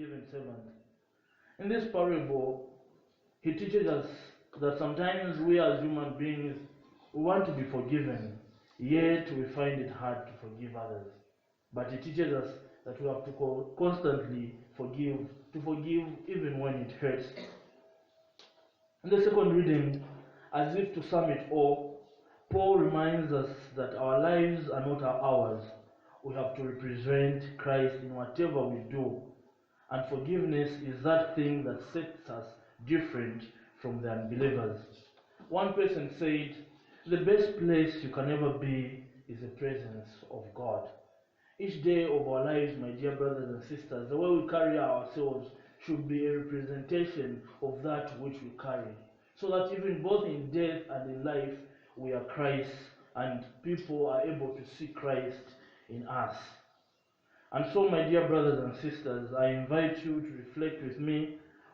forgiven servant. In this parable, he teaches us that sometimes we as human beings we want to be forgiven, yet we find it hard to forgive others. But he teaches us that we have to constantly forgive, to forgive even when it hurts. In the second reading, as if to sum it all, Paul reminds us that our lives are not ours. We have to represent Christ in whatever we do. And forgiveness is that thing that sets us different from the unbelievers. One person said, the best place you can ever be is the presence of God. Each day of our lives, my dear brothers and sisters, the way we carry ourselves should be a representation of that which we carry. So that even both in death and in life, we are Christ and people are able to see Christ in us. And so, my dear brothers and sisters, I invite you to reflect with me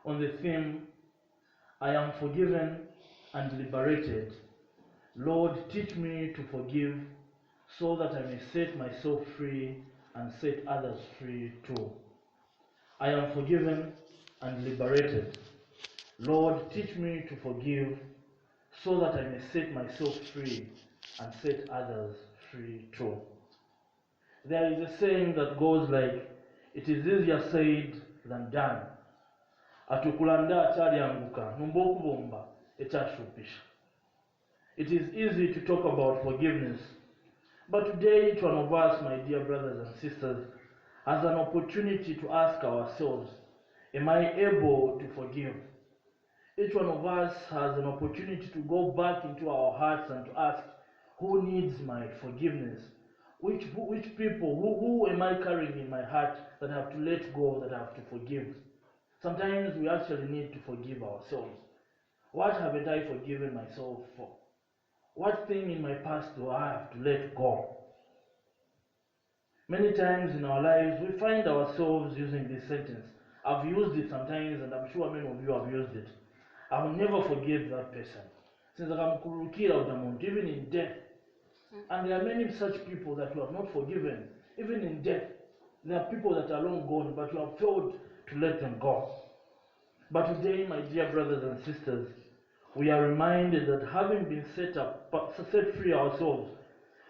on the theme, I am forgiven and liberated. Lord, teach me to forgive so that I may set myself free and set others free too. I am forgiven and liberated. Lord, teach me to forgive so that I may set myself free and set others free too. There is a saying that goes like, it is easier said than done. Atukulanda akyalyanguka numba okubomba ekyashupisha. It is easy to talk about forgiveness, but today each one of us, my dear brothers and sisters, has an opportunity to ask ourselves, am I able to forgive? Each one of us has an opportunity to go back into our hearts and to ask, who needs my forgiveness? Which people, who am I carrying in my heart that I have to let go, that I have to forgive? Sometimes we actually need to forgive ourselves. What haven't I forgiven myself for? What thing in my past do I have to let go? Many times in our lives, we find ourselves using this sentence. I've used it sometimes, and I'm sure many of you have used it. I will never forgive that person. Since I'm even in death. And there are many such people that you have not forgiven, even in death. There are people that are long gone, but you have failed to let them go. But today, my dear brothers and sisters, we are reminded that having been set free ourselves,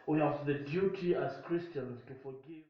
we have the duty as Christians to forgive.